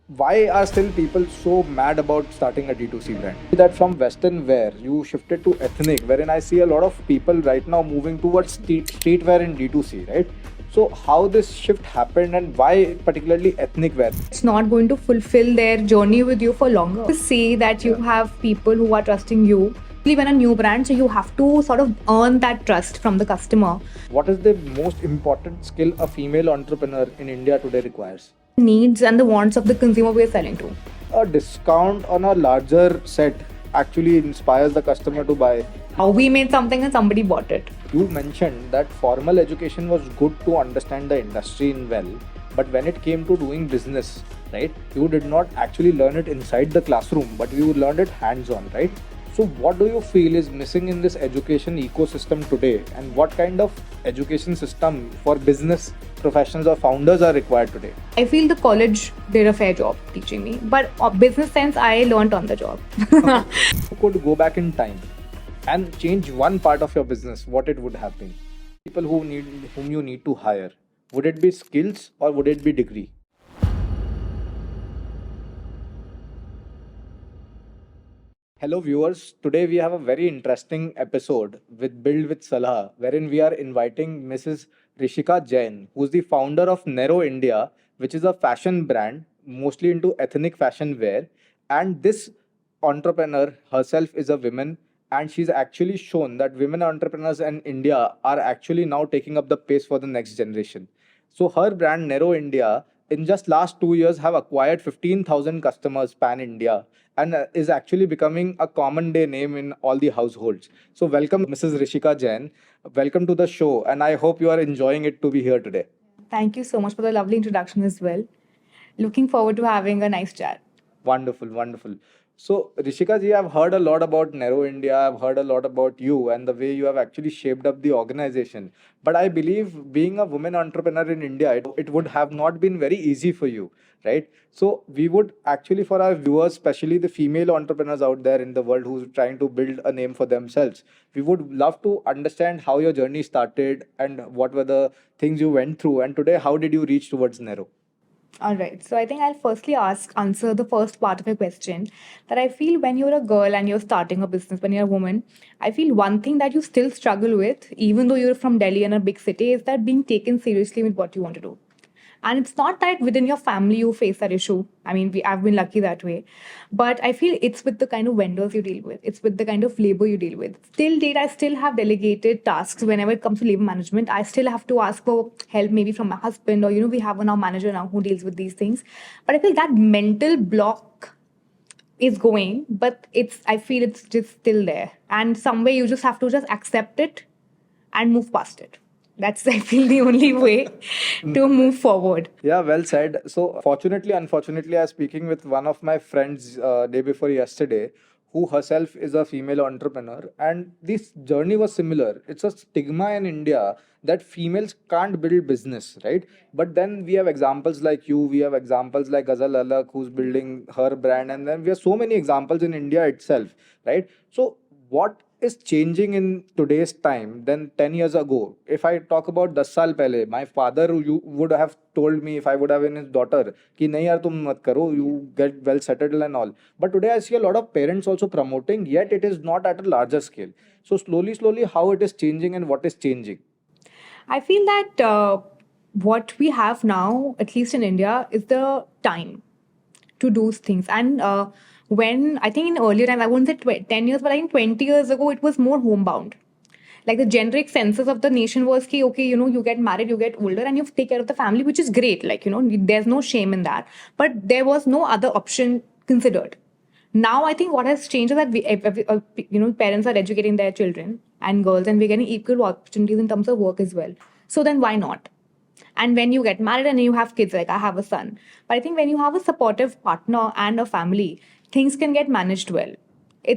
why are still people so mad about starting a D2C brand? That from Western wear, you shifted to ethnic, wherein I see a lot of people right now moving towards streetwear in D2C, right? So how this shift happened and why particularly ethnic wear? It's not going to fulfill their journey with you for longer. To say that you have people who are trusting you, even a new brand, so you have to sort of earn that trust from the customer. What is the most important skill a female entrepreneur in India today requires? Needs and the wants of the consumer we are selling to. A discount on a larger set actually inspires the customer to buy. How we made something and somebody bought it. You mentioned that formal education was good to understand the industry in well, but when it came to doing business, right, you did not actually learn it inside the classroom, but you learned it hands-on, right? So what do you feel is missing in this education ecosystem today, and what kind of education system for business professionals or founders are required today? I feel the college did a fair job teaching me, but business sense I learned on the job. You could go back in time and change one part of your business, what it would have been? People whom you need to hire, would it be skills or would it be degree? Hello viewers, today we have a very interesting episode with Build with Salaah, wherein we are inviting Mrs. Rishika Jain, who's the founder of Nero India, which is a fashion brand mostly into ethnic fashion wear. And this entrepreneur herself is a woman, and she's actually shown that women entrepreneurs in India are actually now taking up the pace for the next generation. So her brand Nero India in just last 2 years have acquired 15,000 customers pan India, and is actually becoming a common day name in all the households. So welcome Mrs. Rishika Jain. Welcome to the show, and I hope you are enjoying it to be here today. Thank you so much for the lovely introduction as well. Looking forward to having a nice chat. Wonderful, wonderful. So, Rishika ji, I've heard a lot about Nero India. I've heard a lot about you and the way you have actually shaped up the organization. But I believe being a woman entrepreneur in India, it would have not been very easy for you, right? So, we would actually, for our viewers, especially the female entrepreneurs out there in the world who's trying to build a name for themselves, we would love to understand how your journey started and what were the things you went through. And today, how did you reach towards Nero? All right. So I think I'll firstly answer the first part of your question, that I feel when you're a girl and you're starting a business, when you're a woman, I feel one thing that you still struggle with, even though you're from Delhi and a big city, is that being taken seriously with what you want to do. And it's not that within your family you face that issue. I mean, I've been lucky that way. But I feel it's with the kind of vendors you deal with. It's with the kind of labor you deal with. Till date, I still have delegated tasks whenever it comes to labor management. I still have to ask for help maybe from my husband, or, we have a now manager now who deals with these things. But I feel that mental block is going, but I feel it's just still there. And some way you just have to just accept it and move past it. That's, I feel, the only way to move forward. Yeah, well said. So, fortunately, unfortunately, I was speaking with one of my friends day before yesterday, who herself is a female entrepreneur, and this journey was similar. It's a stigma in India that females can't build business, right? But then we have examples like you, we have examples like Ghazal Alak, who's building her brand, and then we have so many examples in India itself, right? So, what is changing in today's time than 10 years ago? If I talk about 10 saal pehle, my father you would have told me, if I would have been his daughter, ki nahi yaar tum mat karo, you get well settled and all. But today I see a lot of parents also promoting, yet it is not at a larger scale. So slowly, how it is changing and what is changing? I feel that what we have now, at least in India, is the time to do things. And when I think in earlier times, I wouldn't say 10 years, but I think 20 years ago, it was more homebound. Like the generic census of the nation was ki, okay, you get married, you get older, and you take care of the family, which is great. Like, there's no shame in that. But there was no other option considered. Now I think what has changed is that parents are educating their children and girls, and we're getting equal opportunities in terms of work as well. So then why not? And when you get married and you have kids, like I have a son, but I think when you have a supportive partner and a family, things can get managed well.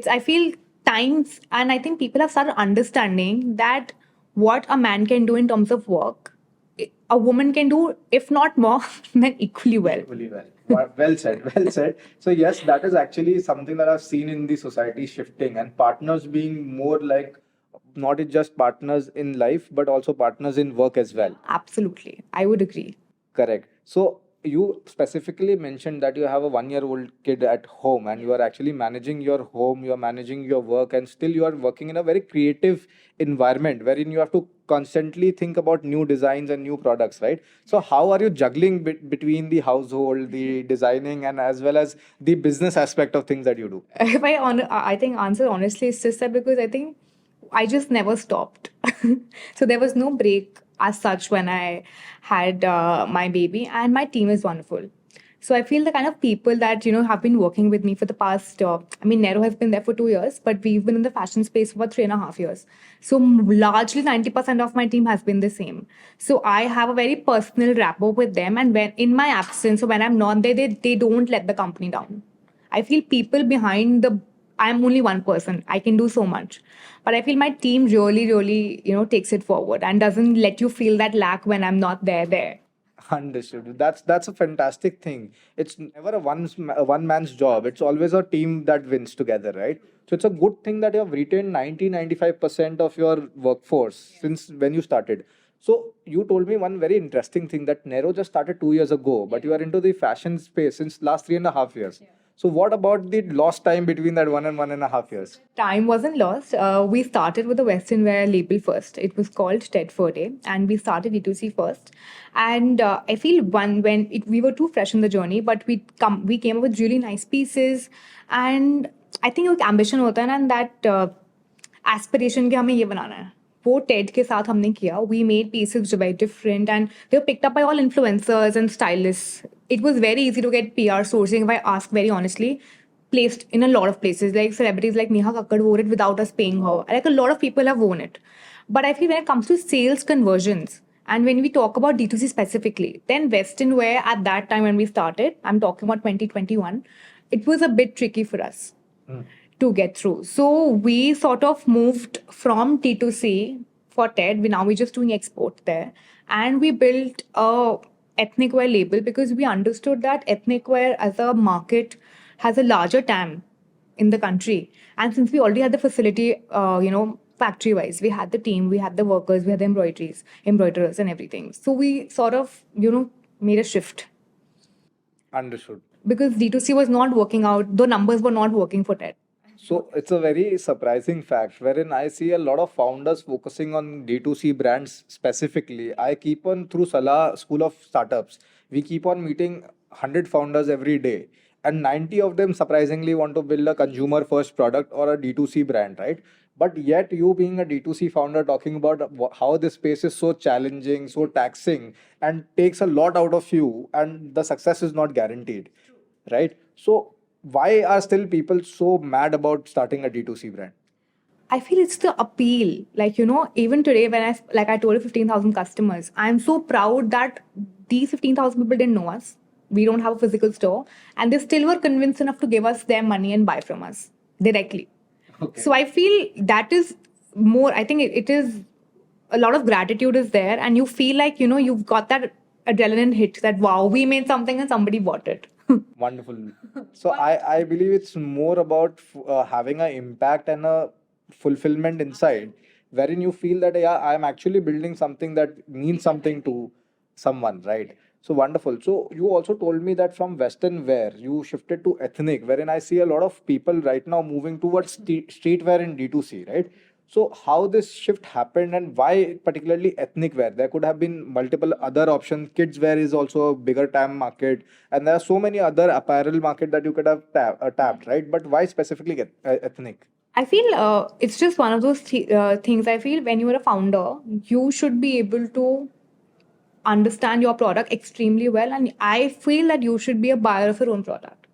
I feel times, and I think people have started understanding that what a man can do in terms of work, a woman can do, if not more, then equally well. Equally well. Well said, well said. So yes, that is actually something that I've seen in the society shifting, and partners being more like not just partners in life, but also partners in work as well. Absolutely. I would agree. Correct. So you specifically mentioned that you have a 1 year old kid at home and you are actually managing your home, you are managing your work, and still you are working in a very creative environment wherein you have to constantly think about new designs and new products, right? So how are you juggling between the household, the designing, and as well as the business aspect of things that you do? If I think answer honestly is just that because I think I just never stopped. So there was no break as such when I had my baby, and my team is wonderful. So I feel the kind of people that have been working with me for the past. I mean, Nero has been there for 2 years, but we've been in the fashion space for 3.5 years. So largely 90% of my team has been the same. So I have a very personal rapport with them, and when in my absence or when I'm not there, they don't let the company down. I feel people behind the I'm only one person. I can do so much. But I feel my team really, really, takes it forward and doesn't let you feel that lack when I'm not there. Understood. That's a fantastic thing. It's never a one man's job. It's always a team that wins together, right? So it's a good thing that you have retained 95% of your workforce since when you started. So you told me one very interesting thing that Nero just started 2 years ago, but you are into the fashion space since last 3.5 years. So what about the lost time between that 1.5 years? Time wasn't lost. We started with the Western wear label first. It was called Ted Ferde, and we started D2C first. And I feel we were too fresh in the journey, but we came up with really nice pieces. And I think एक ambition होता है ना, and that aspiration कि हमें ये बनाना है. वो Ted के साथ हमने किया. We made pieces which are very different, and they were picked up by all influencers and stylists. It was very easy to get PR sourcing, if I ask very honestly, placed in a lot of places. Like celebrities like Neha Kakkad wore it without us paying her. Like a lot of people have worn it. But I feel when it comes to sales conversions, and when we talk about D2C specifically, then Western wear at that time when we started, I'm talking about 2021, it was a bit tricky for us to get through. So we sort of moved from T2C for TED. We're just doing export there. And we built a ethnic wear label because we understood that ethnic wear as a market has a larger TAM in the country. And since we already had the facility, factory wise, we had the team, we had the workers, we had the embroiderers and everything. So we sort of, made a shift Understood. because D2C was not working out, the numbers were not working for TED. So it's a very surprising fact wherein I see a lot of founders focusing on D2C brands specifically. I keep on through Salaah School of Startups. We keep on meeting 100 founders every day, and 90 of them surprisingly want to build a consumer first product or a D2C brand, right? But yet, you being a D2C founder talking about how this space is so challenging, so taxing, and takes a lot out of you, and the success is not guaranteed, right? So why are still people so mad about starting a D2C brand? I feel it's the appeal. Like, even today when I told you 15,000 customers, I'm so proud that these 15,000 people didn't know us. We don't have a physical store. And they still were convinced enough to give us their money and buy from us directly. Okay. So I feel that is more, I think it is a lot of gratitude is there. And you feel like, you've got that adrenaline hit that, wow, we made something and somebody bought it. Wonderful. So I believe it's more about having an impact and a fulfillment inside, wherein you feel that yeah, I'm actually building something that means something to someone, right? So wonderful. So you also told me that from Western wear you shifted to ethnic, wherein I see a lot of people right now moving towards streetwear in D2C, right? So how this shift happened and why particularly ethnic wear? There could have been multiple other options. Kids wear is also a bigger TAM market, and there are so many other apparel market that you could have tapped, right? But why specifically get ethnic? I feel it's just one of those things. I feel when you are a founder, you should be able to understand your product extremely well. And I feel that you should be a buyer of your own product.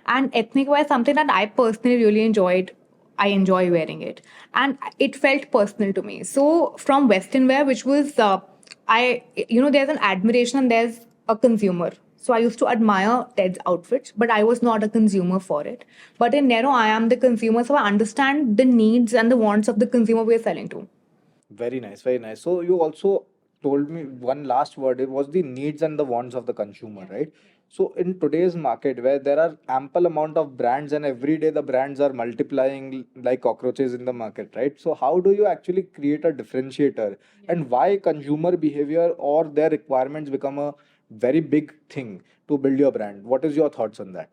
And ethnic wear is something that I personally really enjoyed. I enjoy wearing it. And it felt personal to me. So from Western wear, which was, there's an admiration and there's a consumer. So I used to admire Ted's outfits, but I was not a consumer for it. But in Nero, I am the consumer. So I understand the needs and the wants of the consumer we're selling to. Very nice, very nice. So you also told me one last word. It was the needs and the wants of the consumer, right? So in today's market, where there are ample amount of brands and every day the brands are multiplying like cockroaches in the market, right? So how do you actually create a differentiator, and why consumer behavior or their requirements become a very big thing to build your brand. What is your thoughts on that?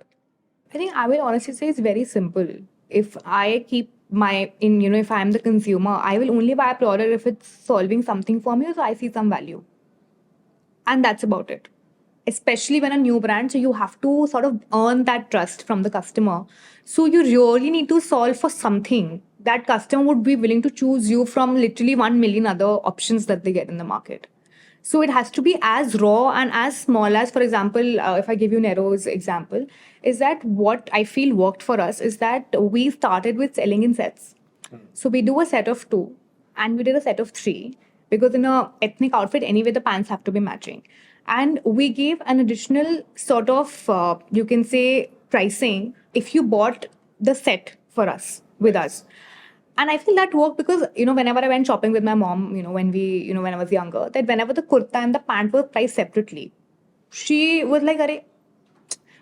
I think I will honestly say it's very simple. If I keep if I'm the consumer, I will only buy a product if it's solving something for me, so I see some value. And that's about it. Especially when a new brand, so you have to sort of earn that trust from the customer. So you really need to solve for something that customer would be willing to choose you from literally 1 million other options that they get in the market. So it has to be as raw and as small as, for example, if I give you Nero's example, is that what I feel worked for us is that we started with selling in sets. So we do a set of 2 and we did a set of 3 because in a ethnic outfit, anyway, the pants have to be matching. And we gave an additional sort of, you can say, pricing if you bought the set for us, with us. And I feel that worked because, whenever I went shopping with my mom, when I was younger, that whenever the kurta and the pant were priced separately, she was like, Arey,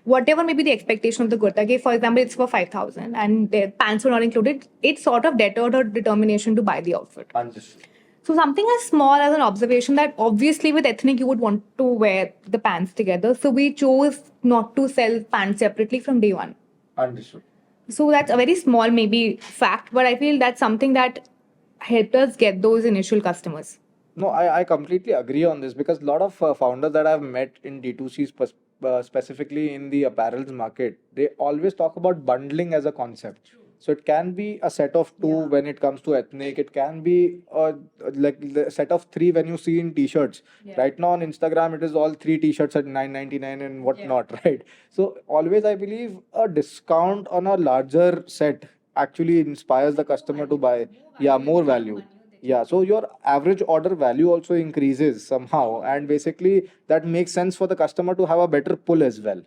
whatever may be the expectation of the kurta, okay, for example, it's for 5,000 and their pants were not included, it sort of deterred her determination to buy the outfit. Understood. So something as small as an observation that obviously with ethnic you would want to wear the pants together. So we chose not to sell pants separately from day one. Understood. So that's a very small maybe fact, but I feel that's something that helped us get those initial customers. No, I completely agree on this because a lot of founders that I've met in D2C, specifically in the apparels market, they always talk about bundling as a concept. So it can be a set of 2 when it comes to ethnic. It can be like the set of 3 when you see in t-shirts. Right now on Instagram, it is all 3 t-shirts at 9.99 and whatnot, right? So always I believe a discount on a larger set actually inspires the customer to buy. Yeah, more value. Yeah, so your average order value also increases somehow, and basically that makes sense for the customer to have a better pull as well.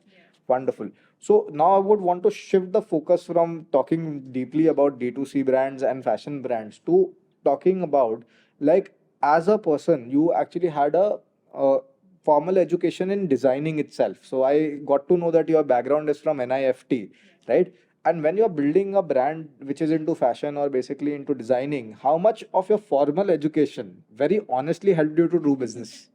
Wonderful. So now I would want to shift the focus from talking deeply about D2C brands and fashion brands to talking about, like, as a person, you actually had a formal education in designing itself. So I got to know that your background is from NIFT, right? And when you're building a brand which is into fashion or basically into designing, how much of your formal education very honestly helped you to do business?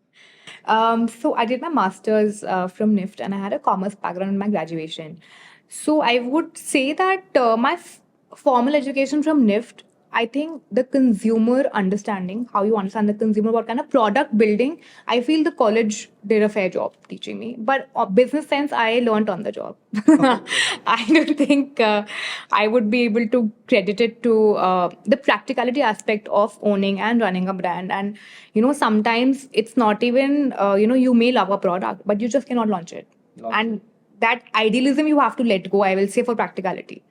So I did my master's from NIFT and I had a commerce background in my graduation. So I would say that my formal education from NIFT, I think the consumer understanding, how you understand the consumer, what kind of product building, I feel the college did a fair job teaching me. But business sense, I learned on the job. I don't think I would be able to credit it to the practicality aspect of owning and running a brand. And, sometimes it's not even, you may love a product, but you just cannot launch it. And that idealism you have to let go, I will say, for practicality.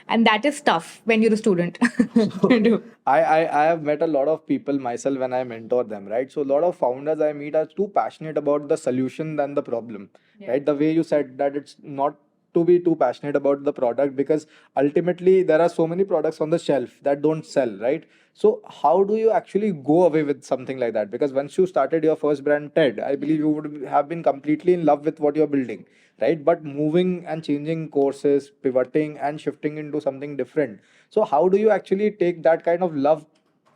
And that is tough when you're a student to do. I have met a lot of people myself when I mentor them, right? So a lot of founders I meet are too passionate about the solution than the problem, right? The way you said that it's not to be too passionate about the product because ultimately there are so many products on the shelf that don't sell, right? So how do you actually go away with something like that? Because once you started your first brand, TED, I believe you would have been completely in love with what you're building, right? But moving and changing courses, pivoting and shifting into something different. So how do you actually take that kind of love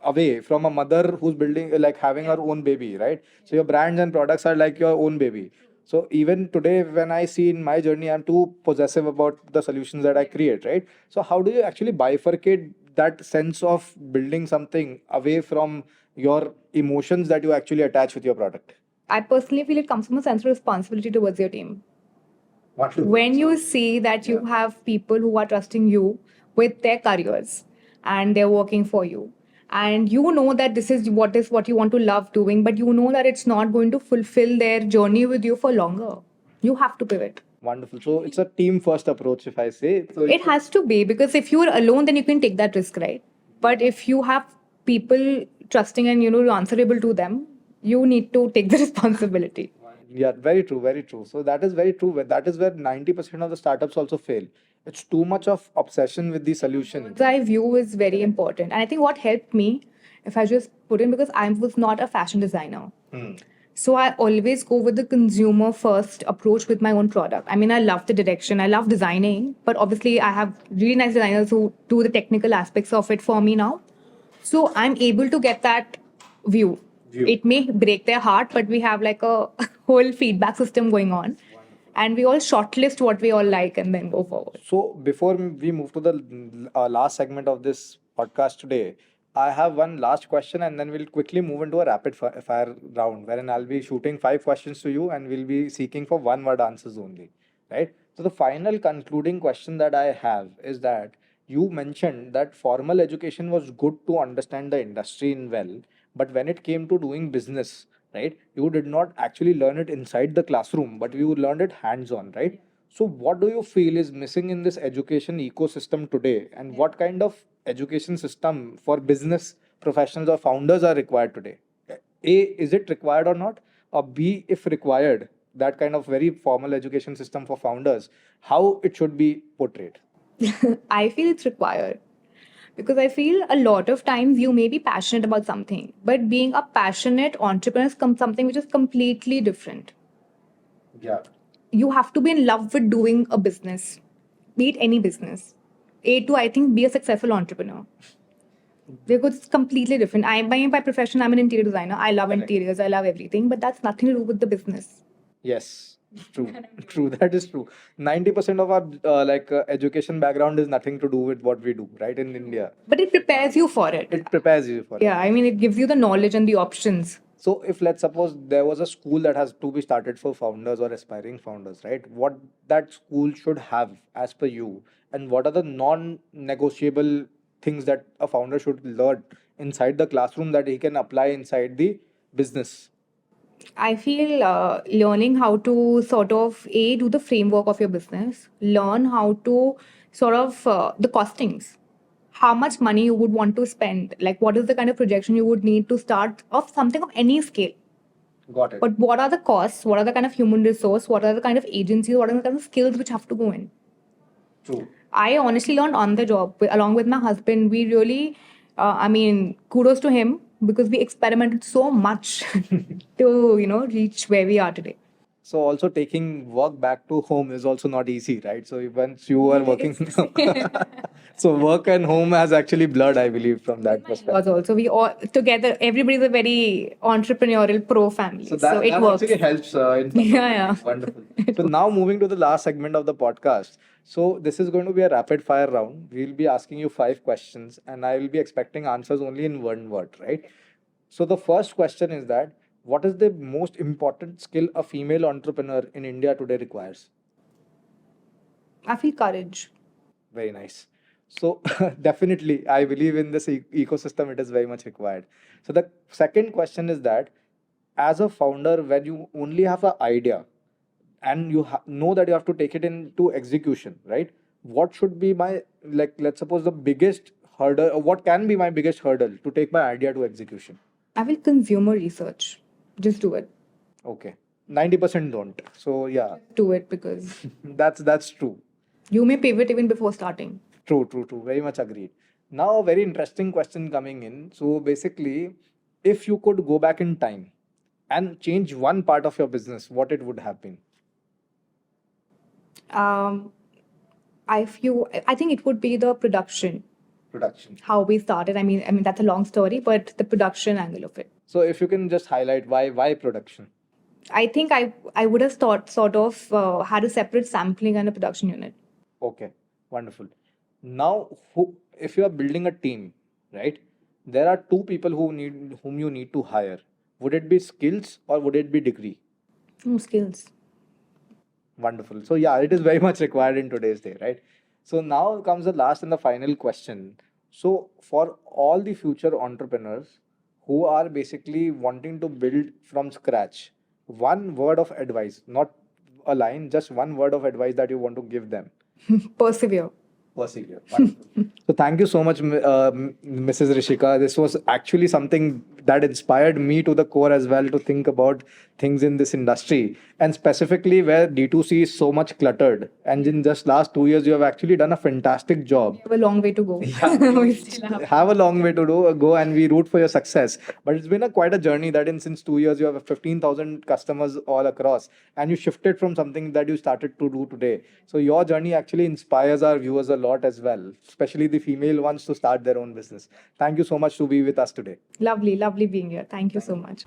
away from a mother who's building, like having her own baby, right? So your brands and products are like your own baby. So even today, when I see in my journey, I'm too possessive about the solutions that I create, right? So how do you actually bifurcate that sense of building something away from your emotions that you actually attach with your product? I personally feel it comes from a sense of responsibility towards your team. When you see that you have people who are trusting you with their careers and they're working for you, and you know that this is what you want to love doing, but you know that it's not going to fulfill their journey with you for longer, you have to pivot. Wonderful. So it's a team first approach, if I say. So It has to be, because if you're alone, then you can take that risk, right? But if you have people trusting and you're answerable to them, you need to take the responsibility. yeah, very true, very true. So that is very true. That is where 90% of the startups also fail. It's too much of obsession with the solution. Bird's eye view is very important. And I think what helped me, if I just put in, because I was not a fashion designer. So I always go with the consumer first approach with my own product. I mean, I love the direction, I love designing, but obviously I have really nice designers who do the technical aspects of it for me now. So I'm able to get that view. It may break their heart, but we have like a whole feedback system going on. And we all shortlist what we all like and then go forward. So before we move to the last segment of this podcast today, I have one last question, and then we'll quickly move into a rapid fire round, wherein I'll be shooting 5 questions to you, and we'll be seeking for one-word answers only, right? So the final concluding question that I have is that you mentioned that formal education was good to understand the industry in well, but when it came to doing business, right, you did not actually learn it inside the classroom, but you learned it hands-on, right? So, what do you feel is missing in this education ecosystem today, and what kind of education system for business professionals or founders are required today? A, is it required or not? Or B, if required, that kind of very formal education system for founders, how it should be portrayed? I feel it's required because I feel a lot of times you may be passionate about something, but being a passionate entrepreneur is something which is completely different. Yeah. You have to be in love with doing a business, be it any business. A to, I think, be a successful entrepreneur. Because it's completely different. By profession, I'm an interior designer. I love Correct. interiors. I love everything, but that's nothing to do with the business. Yes, true, true. That is true. 90% of our education background is nothing to do with what we do, right? In India, But it prepares you for it. it prepares you for it. Yeah, I mean, it gives you the knowledge and the options. So if let's suppose there was a school that has to be started for founders or aspiring founders, right? What that school should have as per you, and what are the non-negotiable things that a founder should learn inside the classroom that he can apply inside the business? I feel learning how to sort of do the framework of your business, learn how to sort of the costings, how much money you would want to spend, like what is the kind of projection you would need to start off something of any scale. Got it. But what are the costs? What are the kind of human resource? What are the kind of agencies? What are the kind of skills which have to go in? True. I honestly learned on the job along with my husband. We really, kudos to him because we experimented so much to, reach where we are today. So also taking work back to home is also not easy, right? So once you are working, so work and home has actually blurred, I believe, from that perspective. Was also we all together. Everybody's a very entrepreneurial pro family, So so it that works. actually helps. Yeah. Wonderful. So now moving to the last segment of the podcast. So this is going to be a rapid fire round. We'll be asking you 5 questions, and I will be expecting answers only in one word, right? So the first question is that what is the most important skill a female entrepreneur in India today requires? I feel courage. Very nice. So definitely, I believe in this ecosystem. It is very much required. So the second question is that as a founder, when you only have an idea and you know that you have to take it into execution, right? What should be my, like, let's suppose the biggest hurdle, or what can be my biggest hurdle to take my idea to execution? I will consumer research. Just do it. Okay. 90% don't. So yeah, Do it because that's true. you may pivot even before starting. True, true, true. Very much agreed. Now, a very interesting question coming in. So, basically, if you could go back in time and change one part of your business, what it would have been? I think it would be the production. Production. How we started. I mean that's a long story, but the production angle of it. So, if you can just highlight why production? I think I would have thought sort of had a separate sampling and a production unit. Okay, wonderful. Now, if you are building a team, right? There are two people whom you need to hire. Would it be skills or would it be degree? Skills. Wonderful. So yeah, it is very much required in today's day, right? So now comes the last and the final question. So for all the future entrepreneurs who are basically wanting to build from scratch, one word of advice, not a line, just one word of advice that you want to give them. Persevere. Persevere. Wonderful. So thank you so much, Mrs. Rishika. This was actually something that inspired me to the core as well to think about things in this industry, and specifically where D2C is so much cluttered. And in just last 2 years, you have actually done a fantastic job. We have a long way to go. We still Have a long way to go, and we root for your success. But it's been quite a journey that since 2 years you have 15,000 customers all across, and you shifted from something that you started to do today. So your journey actually inspires our viewers a lot as well, especially the female ones to start their own business. Thank you so much to be with us today. Lovely being here. Thank you so much.